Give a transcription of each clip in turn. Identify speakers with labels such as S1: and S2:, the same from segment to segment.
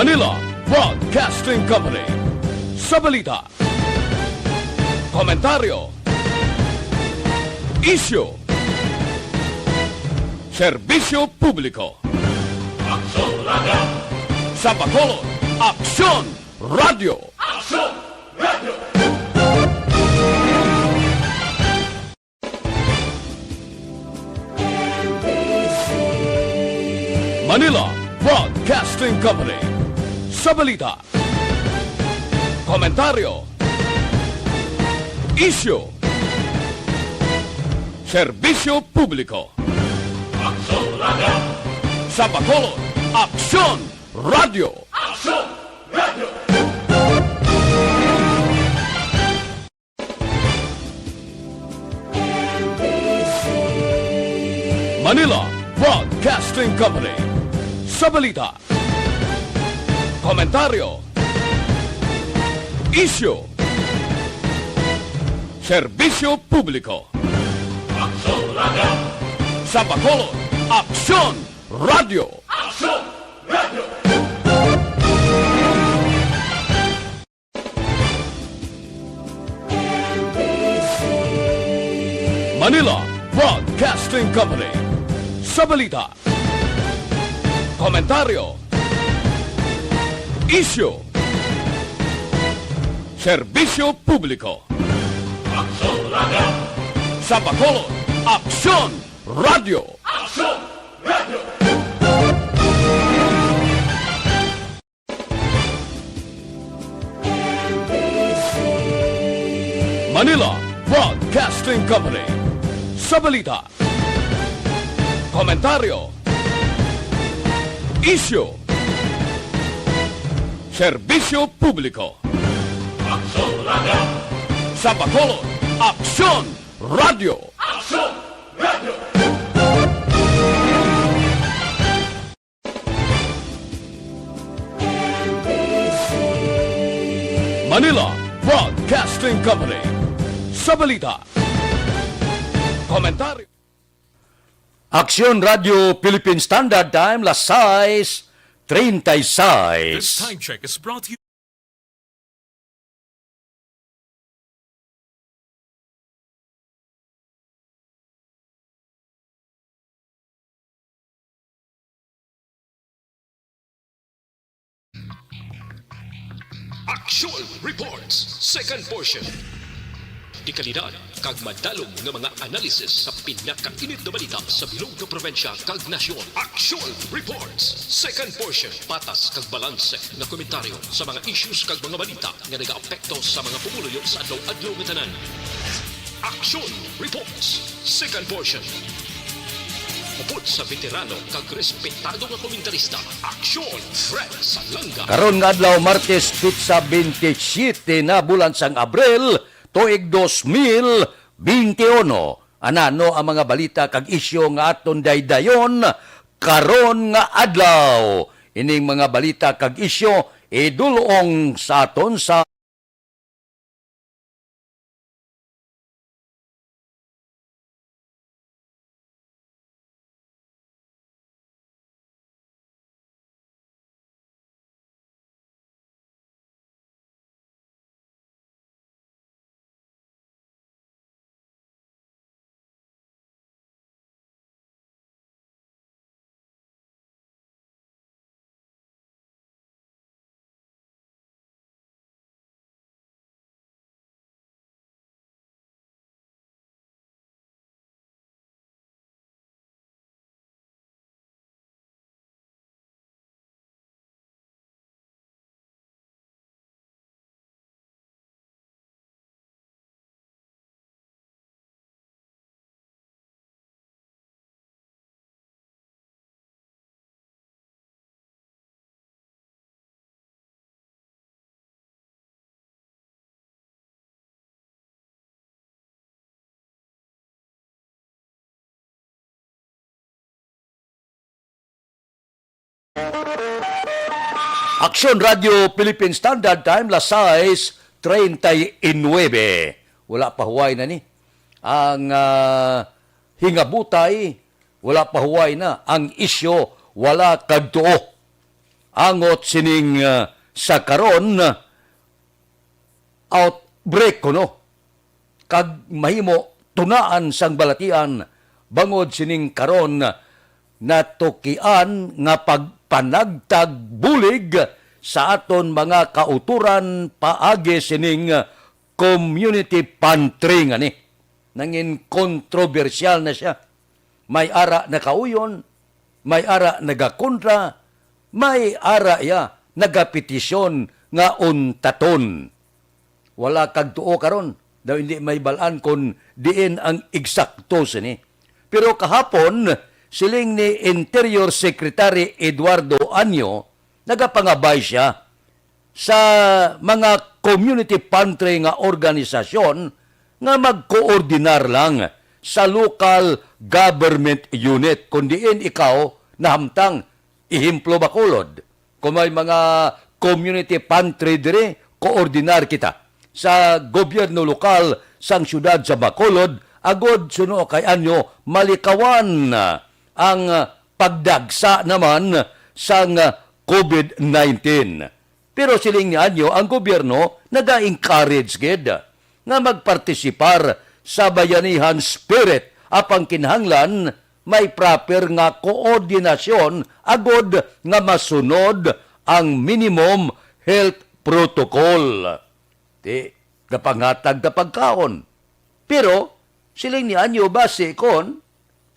S1: Manila Broadcasting Company. Sa balita, komentaryo, isyu, serbisyo publiko.
S2: Aksyon Radio!
S1: Sa Bacolod, Aksyon Radio!
S2: Aksyon Radio!
S1: Manila Broadcasting Company. Sa balita, komentaryo, isyu, serbisyo publiko.
S2: Aksyon Radio!
S1: Sa Bacolod, Aksyon Radio!
S2: Aksyon Radio!
S1: Manila Broadcasting Company. Sa balita, komentaryo, isyu, serbisyo publiko.
S2: Aksyon Radio!
S1: Sa Bacolod, Aksyon Radio!
S2: Aksyon Radio!
S1: Manila Broadcasting Company. Sa balita, komentaryo, isyu, serbisyo publiko.
S2: Aksyon Radio!
S1: Sa Bacolod, Aksyon Radio!
S2: Aksyon Radio!
S1: Manila Broadcasting Company. Sa balita, komentaryo, isyu, serbisyo publiko.
S2: Aksyon Radio!
S1: Sa Bacolod, Aksyon Radio!
S2: Aksyon Radio!
S1: Manila Broadcasting Company. Sa balita, komentaryo.
S3: Aksyon Radio Philippine Standard Time, las 6:36.
S4: This time check is brought to you.
S5: Action Reports, second portion. Di kalidad, kag madalong nga mga analisis sa pinakainit na balita sa bilog na probinsya kag nasyon. Action Reports, second portion. Patas kag balanse na komentaryo sa mga issues kag mga balita nga nagaapekto sa mga pumuluyo sa adlaw-adlaw nga tanan. Action Reports, second portion. Upod sa veterano kag respetado nga komentarista, Aksyon Fred Salanga.
S3: Karon nga adlaw Martes pitsa 27 na bulan sang Abril tuig 2021. Anano ang mga balita kag isyu nga aton daydayon karon nga adlaw. Ining mga balita kag isyu idulong sa aton sa Aksyon Radio Philippine Standard Time, las 6:39. Wala pa huway na ni. Ang hingabutay, wala pa huway na. Ang isyo, wala kagtuo. angot sining sa karon outbreak kuno kag mahimo tunaan sang balatian bangod sining karon natukian nga pagpanagtag bulig sa aton mga kauturan paagi sining community pantry nga ni. Nangin kontrobersyal na siya. May ara nakauyon, may ara nagakontra, may ara ya nagapetisyon nga untaton. Wala kag tuo karon, daw hindi may balaan kon diin ang eksakto sini. Pero kahapon, siling ni Interior Secretary Eduardo Anyo, nagapangabay siya sa mga community pantry nga organisasyon nga magkoordinar lang sa local government unit. Kung diin ikaw nahamtang ihimplo Bacolod. Kung may mga community pantry dire, koordinar kita sa gobyerno lokal sang syudad sa Bacolod, agod suno kay anyo malikawan ang pagdagsa naman sang COVID-19. Pero siling ni anyo, ang gobyerno naga-encourage gid nga magpartisipar sa bayanihan spirit apang kinahanglan may proper nga koordinasyon agod nga masunod ang minimum health protocol. Di kapanghatag na pagkaon. Pero siling ni anyo base kon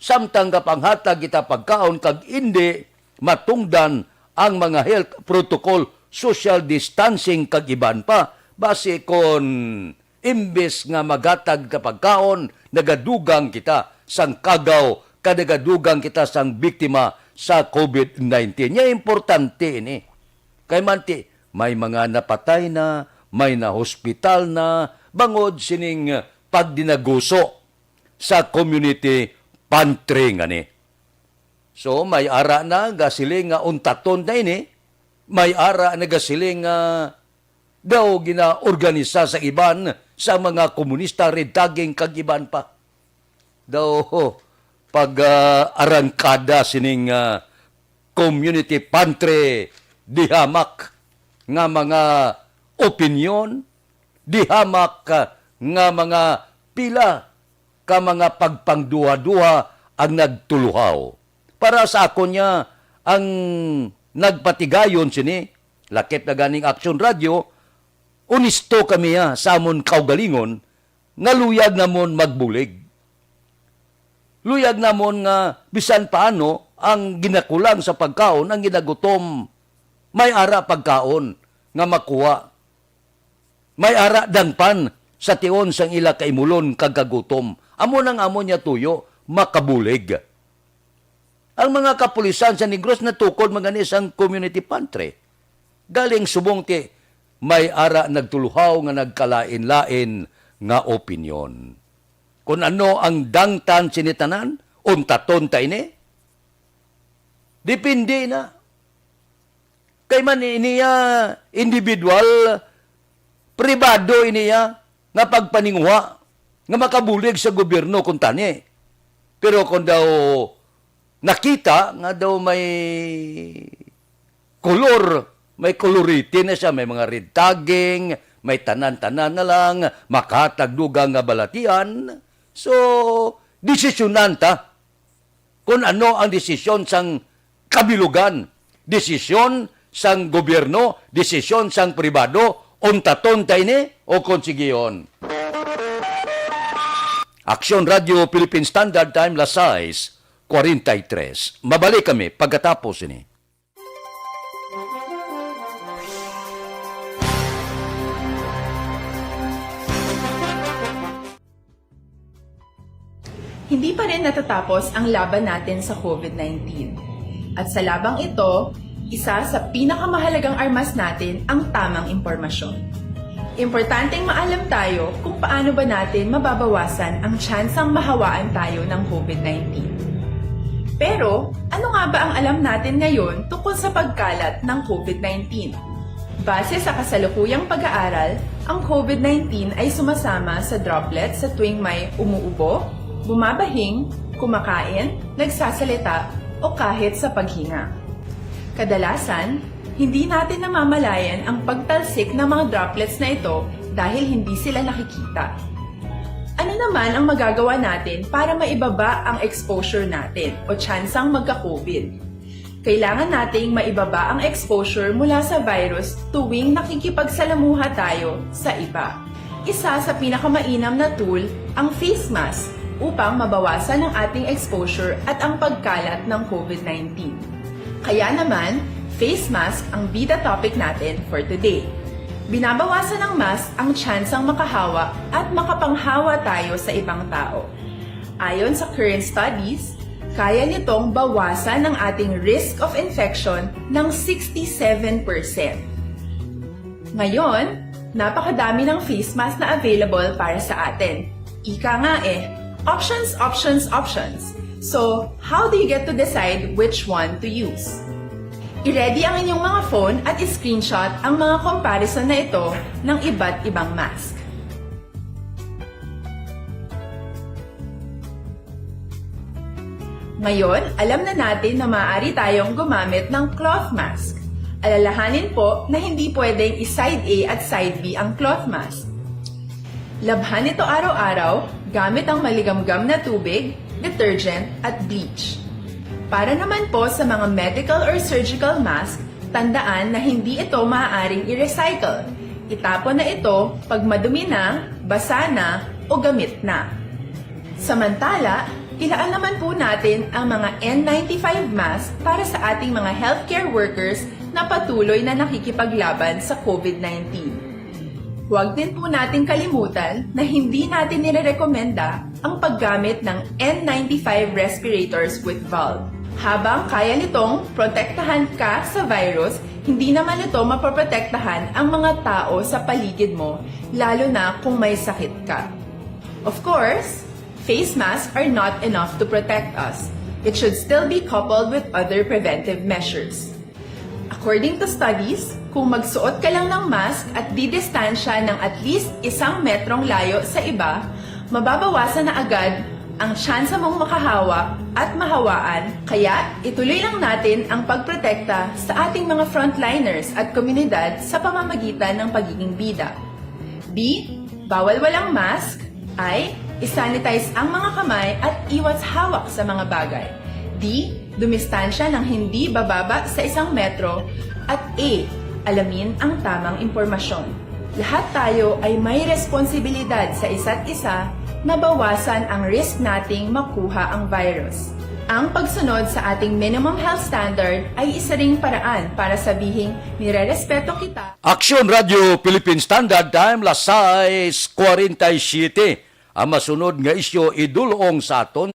S3: samtang kapanghatag kita pagkaon kag hindi matungdan ang mga health protocol, social distancing kag iban pa base kon imbes nga magatag ka pagkaon, nagadugang kita sang kagaw, kadagadugang kita sang biktima sa COVID-19. Nya importante ini. Kay manti, may mga napatay na, may na-hospital na, bangod sining pagdinaguso sa community pantry nga ni. So, may ara na gasiling nga untaton na ini, may ara na gasiling nga daw ginaorganisa sa iban sa mga komunista redaging kag-iban pa. Daw pag-arangkada sining community pantry dihamak nga mga opinyon, dihamak nga mga pila ka mga pagpangduha-duha ang nagtuluhaw. Para sa ako niya, ang nagpatigayon sini, lakip na ganing Action Radio, unisto kami sa amon kaugalingon, nga luyag namon magbulig. Luyag namon nga bisan paano ang ginakulang sa pagkaon, ang ginagutom, may ara pagkaon nga makuha. May ara dangpan sa tion sang ila kaimulon kagagutom. Amo nang amo niya tuyo, makabulig. Ang mga kapulisan sa Negros natukod mga isang community pantry. Galing subong ti may ara nagtuluhaw nga nagkalain-lain nga opinyon. Kung ano ang dangtan sinitanan, untaton ta ini, depende na. Kay man iniya individual, pribado iniya nga pagpaninguha, nga makabulig sa gobyerno kung tani. Pero kung daw nakita nga daw may kolor, may colority na siya, may mga red tagging, may tanan-tanan na lang, makatagdugang nga balatian. So, desisyonan ta. Kung ano ang desisyon sang kabilugan, desisyon sang gobyerno, desisyon sang pribado, untaton ta ini o konsigiyon. Action Radio Philippine Standard Time, Las 6:43. Mabalik kami pagkatapos ini.
S4: Hindi pa rin natatapos ang laban natin sa COVID-19. At sa labang ito, isa sa pinakamahalagang armas natin ang tamang impormasyon. Importanteng maalam tayo kung paano ba natin mababawasan ang tsansang mahawaan tayo ng COVID-19. Pero, ano nga ba ang alam natin ngayon tungkol sa pagkalat ng COVID-19? Base sa kasalukuyang pag-aaral, ang COVID-19 ay sumasama sa droplets sa tuwing may umuubo, bumabahing, kumakain, nagsasalita, o kahit sa paghinga. Kadalasan, hindi natin namamalayan ang pagtalsik ng mga droplets na ito dahil hindi sila nakikita. Ano naman ang magagawa natin para maibaba ang exposure natin o tsansang magka-COVID? Kailangan nating maibaba ang exposure mula sa virus tuwing nakikipagsalamuha tayo sa iba. Isa sa pinakamainam na tool ang face mask upang mabawasan ang ating exposure at ang pagkalat ng COVID-19. Kaya naman, face mask ang bida topic natin for today. Binabawasan ng mask ang tsansang makahawa at makapanghawa tayo sa ibang tao. Ayon sa current studies, kaya nitong bawasan ang ating risk of infection ng 67%. Ngayon, napakadami ng face mask na available para sa atin. Ika nga options, options, options. So, how do you get to decide which one to use? I-ready ang inyong mga phone at i-screenshot ang mga comparison na ito ng iba't ibang mask. Ngayon, alam na natin na maaari tayong gumamit ng cloth mask. Alalahanin po na hindi pwedeng i-side A at side B ang cloth mask. Labhan ito araw-araw gamit ang maligamgam na tubig, detergent at bleach. Para naman po sa mga medical or surgical mask, tandaan na hindi ito maaaring i-recycle. Itapon na ito pag madumi na, basa na o gamit na. Samantala, ilaan naman po natin ang mga N95 mask para sa ating mga healthcare workers na patuloy na nakikipaglaban sa COVID-19. Huwag din po natin kalimutan na hindi natin nirerekomenda ang paggamit ng N95 respirators with valve. Habang kaya nitong protektahan ka sa virus, hindi naman ito mapoprotektahan ang mga tao sa paligid mo, lalo na kung may sakit ka. Of course, face masks are not enough to protect us. It should still be coupled with other preventive measures. According to studies, kung magsuot ka lang ng mask at didistansya ng at least 1 metrong layo sa iba, mababawasan na agad ang tsansa mong makahawa at mahawaan, kaya ituloy lang natin ang pagprotekta sa ating mga frontliners at komunidad sa pamamagitan ng pagiging bida. B. Bawal walang mask. I. Isanitize ang mga kamay at iwas hawak sa mga bagay. D. Dumistansya ng hindi bababa sa 1 metro. At A. Alamin ang tamang impormasyon. Lahat tayo ay may responsibilidad sa isa't isa na bawasan ang risk nating makuha ang virus. Ang pagsunod sa ating minimum health standard ay isa ring paraan para sabihing nirerespeto kita.
S3: Aksyon Radio Philippine Standard Time, las 6:47. Ang masunod nga isyo idulong sa aton.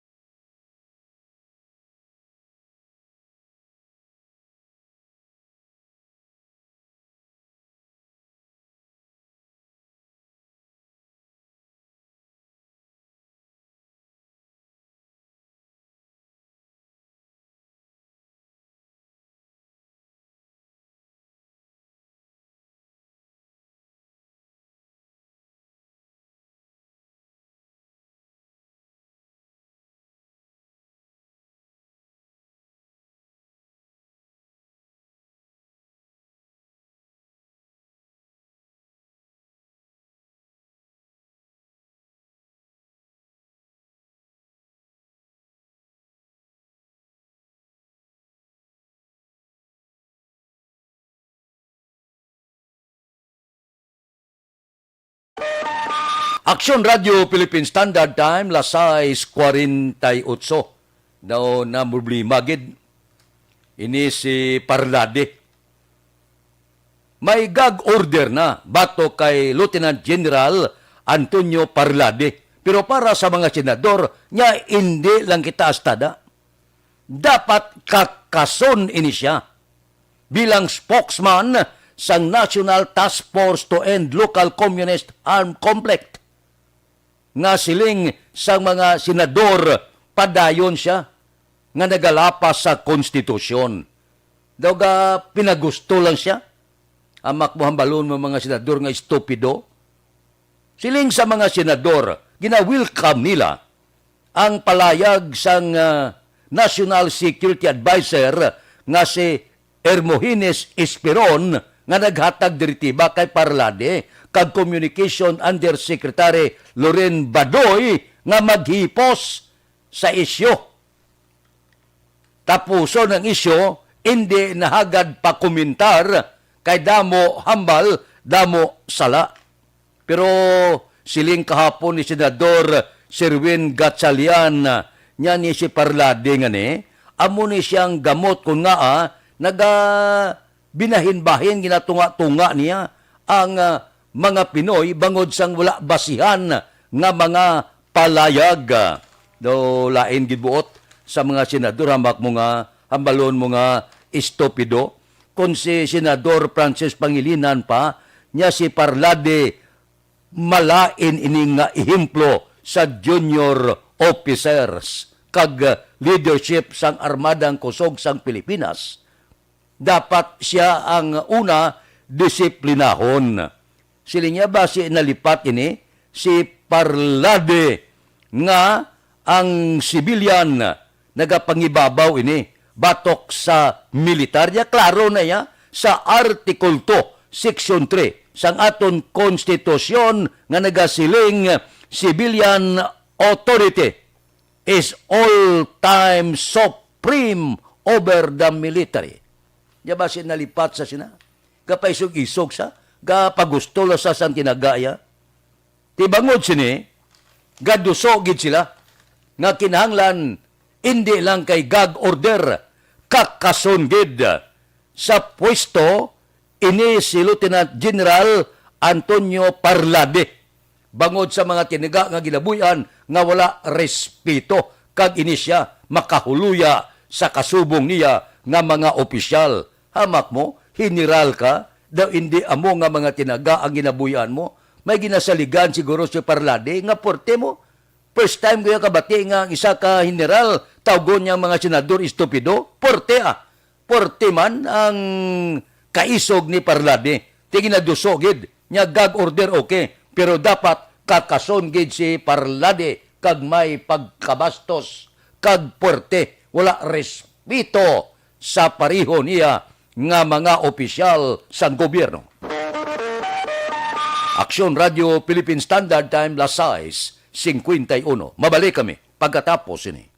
S3: Aksyon Radio Philippine Standard Time, las 6:48. Daw na problema gid ini si Parlade. May gag order na bato kay Lieutenant General Antonio Parlade. Pero para sa mga senador, nya hindi lang kita astada. Dapat kakason ini siya bilang spokesman sa National Task Force to End Local Communist Armed Conflict. Nga siling sa mga senador, padayon siya nga nagalapas sa konstitusyon. Daw ga pinagusto lang siya. Amak mo hambalon mo mga senador nga estupido. Siling sa mga senador, gina-welcome nila ang palayag sang National Security Advisor nga si Hermogenes Esperon nga naghatag direktiba kay Parlade kag Communication Undersecretary Loren Badoy nga maghipos sa isyo. Tapuso ng isyo, hindi nahagad pa komentar kay damo hambal, damo sala. Pero siling kahapon ni Senador Sherwin Gatchalian nya ni si Parlade nga ni, amo ni siyang gamot kung nga binahin-bahin, ginatunga-tunga niya ang mga Pinoy bangod sang wala basihan nga mga palayag. Do lain gibuot sa mga senador, hamak mo nga, hambalon mo nga estupido. Kung si Senador Francis Pangilinan pa, niya si Parlade malain ini nga ehemplo sa junior officers kag leadership sang Armadang Kusog sang Pilipinas. Dapat siya ang una disiplinahon. Sili niya ba si nalipat ini si Parlade nga ang sibilyan nagapangibabaw ini batok sa militarya. Klaro na ya sa Article 2, Section 3 sang aton konstitusyon nga nagasiling civilian authority is all time supreme over the military. Diya ba siya nalipat sa sina? Kapaisog-isog sa? Kapagusto la sa sang tinagaya? Tibangod sini, gadusogid sila, nga kinahanglan, hindi lang kay gag order, kakasungid sa pwesto, ini si Lieutenant General Antonio Parlade. Bangod sa mga tiniga nga ginabuyan, nga wala respeto, kag ini siya makahuluya sa kasubong niya nga mga opisyal. Hamak mo, general ka, daw hindi amo nga mga tinaga ang ginabuyan mo. May ginasaligan siguro si Parlade nga porte mo. First time ko yung kabati nga isa ka general, tawgon niya mga senador estupido, porte Porte man ang kaisog ni Parlade. Tingin na dusogid, niya gag order okay, pero dapat kakasongid si Parlade kag may pagkabastos, kag porte, wala respeto sa pariho niya nga mga opisyal sa gobyerno. Aksyon Radio Philippine Standard Time, las 6:51. Mabalik kami pagkatapos ini.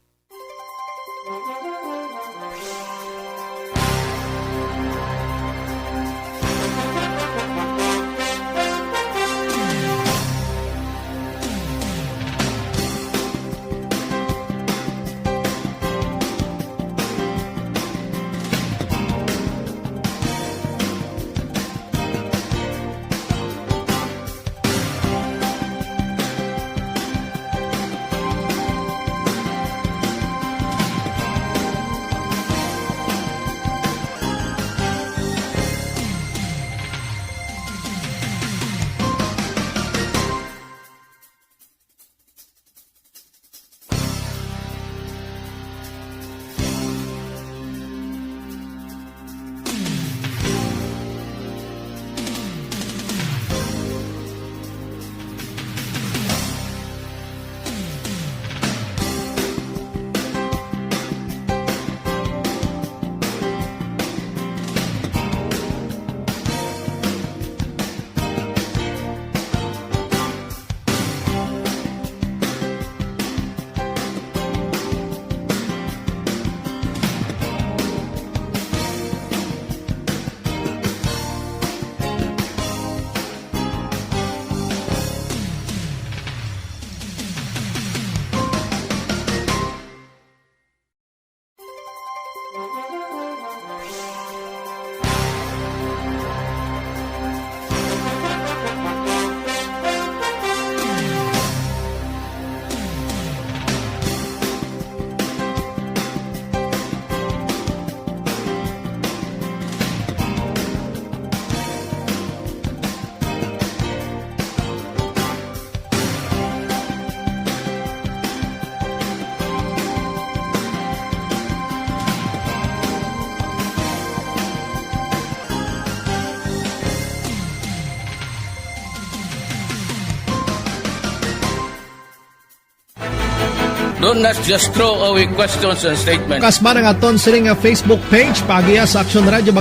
S6: Don't not just throw away questions and statements.
S7: Kasma ng aton sining nga Facebook page pagiya sa Action Radio.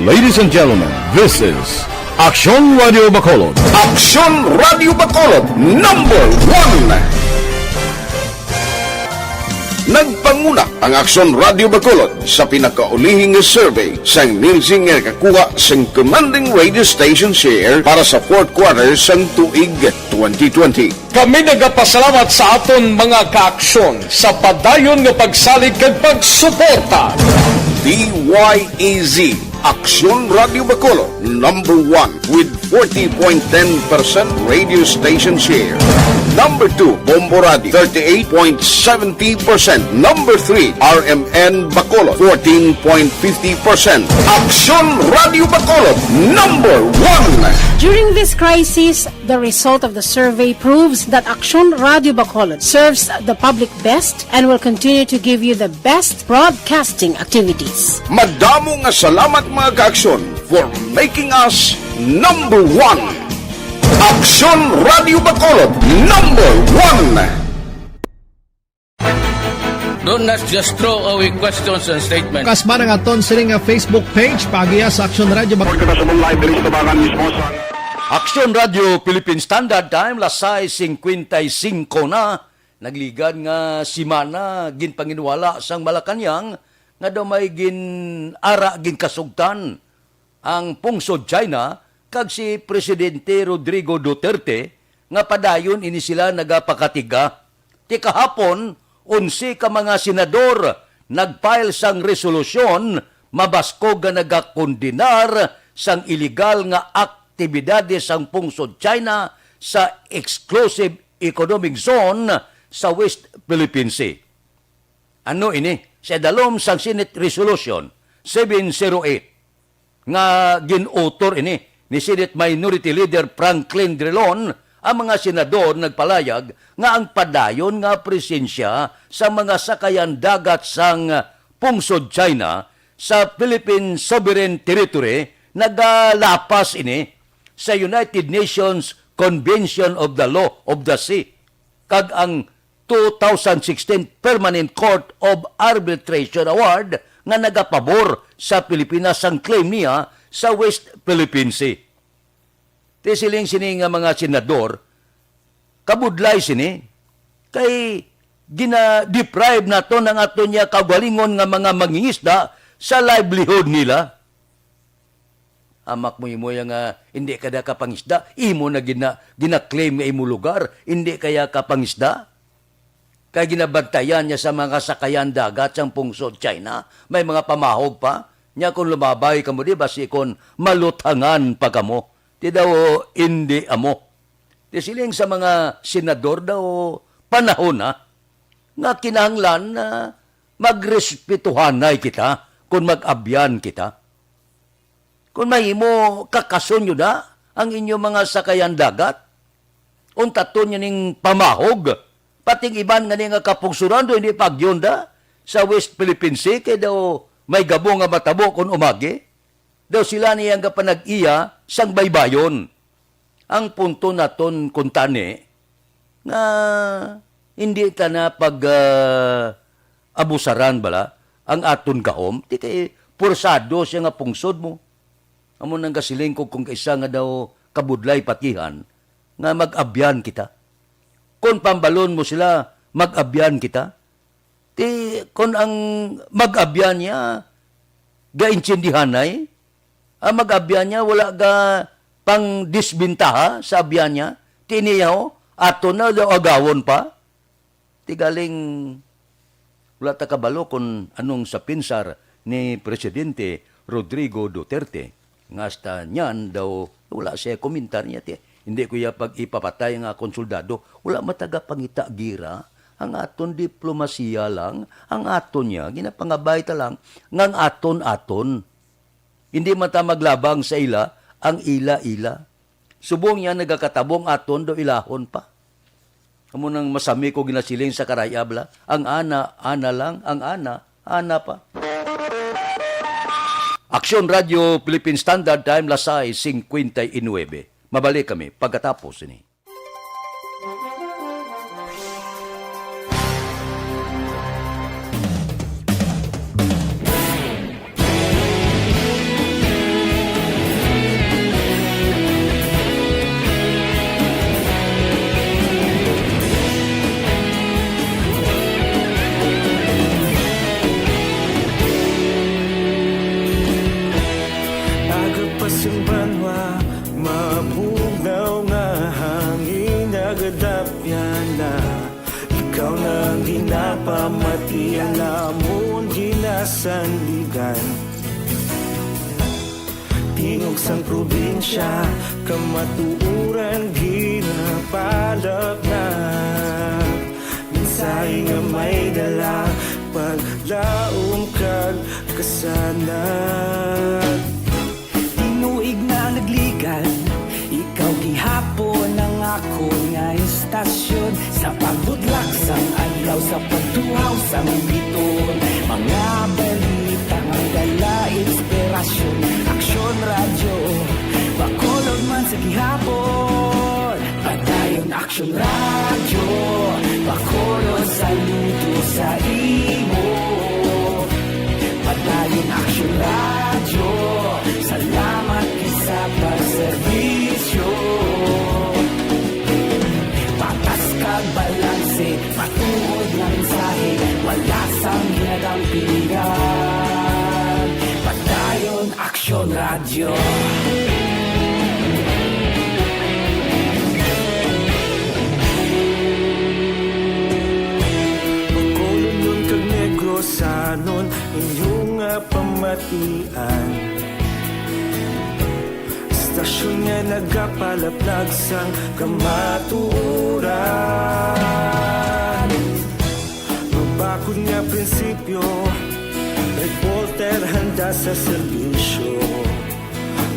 S1: Ladies and gentlemen, this is Action Radio Bacolod.
S8: Action Radio Bacolod number 1. Nagpanguna ang Action Radio Bacolod sa pinakaulihing survey sang Nielsen nga kakuha sang commanding radio station share para sa fourth quarter sang tuig 2020.
S9: Kami nagapasalamat sa aton mga kaaksyon sa padayon nga pagsalig kag pagsuporta.
S8: DYEZ Action Radio Bacolod number 1 with 40.10% radio station share. Number 2, Bombo Radio, 38.70%. Number 3, RMN Bacolod, 14.50%. Action Radio Bacolod, number 1.
S10: During this crisis, the result of the survey proves that Action Radio Bacolod serves the public best and will continue to give you the best broadcasting activities.
S8: Madamo nga salamat mga kaaksyon for making us number 1. Action Radio Bacolod number 1.
S6: Don't not just throw away questions and statements.
S7: Kasma ng aton sining nga Facebook page pagiya sa Action Radio.
S3: Action Radio Philippine Standard Time, lasay 55 na. Nagligan nga simana gin panginwala sang Malacañang nga daw may gin ara gin kasugtan ang pungsod China kag si Presidente Rodrigo Duterte nga padayon ini sila nagapakatiga. Ti kahapon 11 ka mga senador nagfile sang resolusyon mabaskog nga nagakondinar sang illegal nga aktibidades sang pungsod China sa exclusive economic zone sa West Philippine Sea. Ano ini? Sa dalom sang Senate Resolution 708 nga gin-author ini ni Senate Minority Leader Franklin Drilon, ang mga senador nagpalayag nga ang padayon nga presensya sa mga sakayan dagat sang pungsod China sa Philippine Sovereign Territory nagalapas ini sa United Nations Convention of the Law of the Sea kag ang 2016 Permanent Court of Arbitration Award nga nagapabor sa Pilipinas ang claim niya sa West Philippine Sea. Ti siling sini nga mga senador, kabudlay sini, kay gina-deprive na to ng ato niya kagalingon nga mga mangingisda sa livelihood nila. Amak mo nga hindi kada kapangisda, imo na gina-claim nga imo lugar, hindi kaya kapangisda. Kaya ginabantayan niya sa mga sakayan dagat sang pungsod China, may mga pamahog pa. Nya kung lumabay kamo di basi kon malutangan pa kamo. Ti daw hindi amo. Ti siling sa mga senador daw panahon na nga kinahanglan na magrespetuhanay kita kung mag-abyan kita. Kung mahimo kakason yun na ang inyong mga sakayan dagat, untaton yun ning pamahog, pating iban nga nga kapungsuran do hindi pagyonda sa West Philippine Sea, kaya daw may gabo nga matabo kung umagi. Daw sila niyang kapanag-iya sang baybayon. Ang punto naton kuntani nga hindi ka na abusaran bala ang aton gahom, di kay pursado siya nga pungsod mo. Amo nang kasiling ko kung kaisa nga daw kabudlay patihan nga mag-abyan kita. Kung pambalon mo sila, mag-abyan kita. Kung ang mag-abyan niya, ga-intsindihan ay, ang mag-abyan niya, wala ga pang disbintaha sa abyan niya, tiniyaw, ato na daw agawon pa. Galing, wala ta kabalo kung anong sa pinsar ni Presidente Rodrigo Duterte. Nga hasta niyan daw, wala siya komentar niya. Hindi ko ya pag ipapatay nga konsuldado, wala mataga pangita gira. Ang aton diplomasiya lang, ang aton niya, ginapangabay ta lang, ngang aton-aton. Hindi mata maglabang sa ila, ang ila-ila. Subong niya nagakatabong aton do ilahon pa. Amo nang masami ko ginasiling sa karayabla, ang ana lang, ang ana pa. Action Radio Philippine Standard Time, lasay 59. Mabalik kami pagkatapos ini.
S11: pamatian namon ginasandigan. Tingog sang probinsya, kamatuuran ginapalap na. Minsay nga may dala, paglaom kag kasanat. Tinuig na nagligan, ikaw gihapon ang ako nga istasyon. Sa pagbudlak sang adlaw, sa pagtuhaw sang biton. Mga balita nga dala inspirasyon. Aksyon radyo, Bacolod man sa gihapon. Padayon Aksyon radyo, Bacolod saludo sa imo. Padayon Aksyon radyo, salamat sa pagserbisyo. Patas kag balanse, matuod na mensahe, wala sang ginadampingan. Padayon Aksyon radyo. Bacolod nun kag Negrosanon, inyong pamatian. Stasyon nga nagapalaplag sang kamatuuran. Mabakod nga prinsipyo, reporter handa sa serbisyo.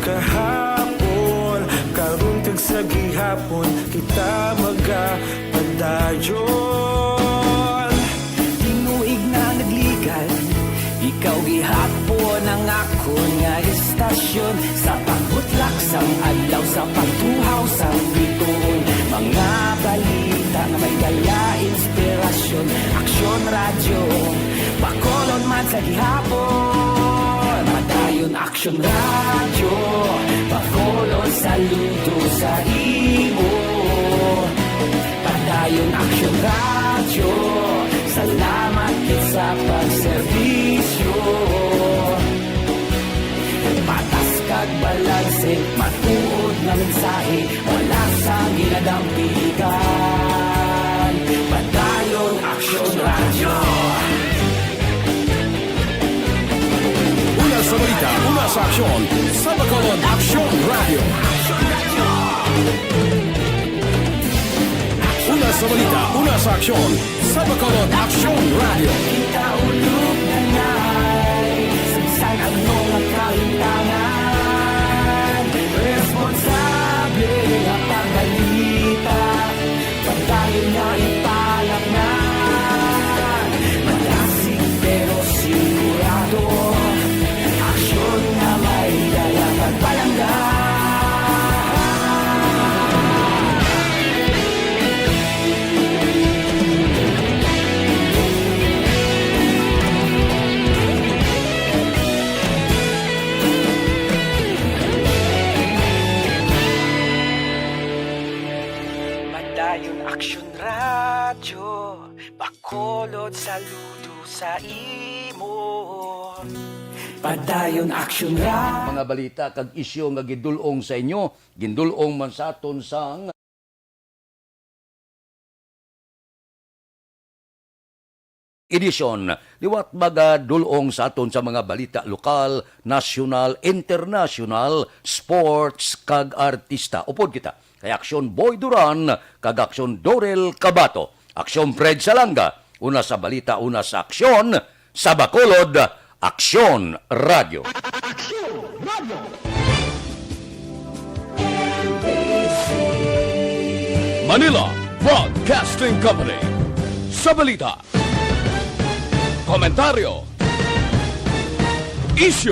S11: Kahapon, karon kag sa gihapon, kita magapadayon. Tinuig na nagligan, ikaw gihapon ang ako nga istasyon. Sa pagbutlak sang adlaw, sa pagtuhaw sang biton. Mga balita na may dala inspirasyon. Aksyon radyo, Bacolod man sa gihapon. Padayon Aksyon radyo, Bacolod saludo sa imo. Padayon Aksyon radyo, salamat sa pagserbisyo. Patas kag balanse, matuod na mensahe, wala sang ginadampigan. Padayon Aksyon radyo.
S1: Una sa balita, una sa aksyon, sa Bacolod Aksyon Radio. Una sa balita, una sa aksyon, sa Bacolod Aksyon Radio.
S11: Kita ulog na ngay, sagsay ang mga kalintangan. Responsable ang pagbalita, pagdayon na ipalak na. Malasig pero sigurado, aksyon na may dala pagpalanggan. Padayon Aksyon radyo, Bacolod saludo sa imo. Padayon Aksyon radyo.
S3: Mga balita kag isyu nga gidulong sa inyo, gindulong man sa aton sang edisyon. Liwat baga dulong sa aton sa mga balita lokal, nasyonal, international, sports kag artista. Upod kita kay Aksyon Boy Duran kag Aksyon Dorel Cabato. Aksyon Fred Salanga, una sa balita, una sa aksyon, sa Bacolod Aksyon Radio.
S5: Manila Broadcasting Company. Sa balita, komentaryo, isyu,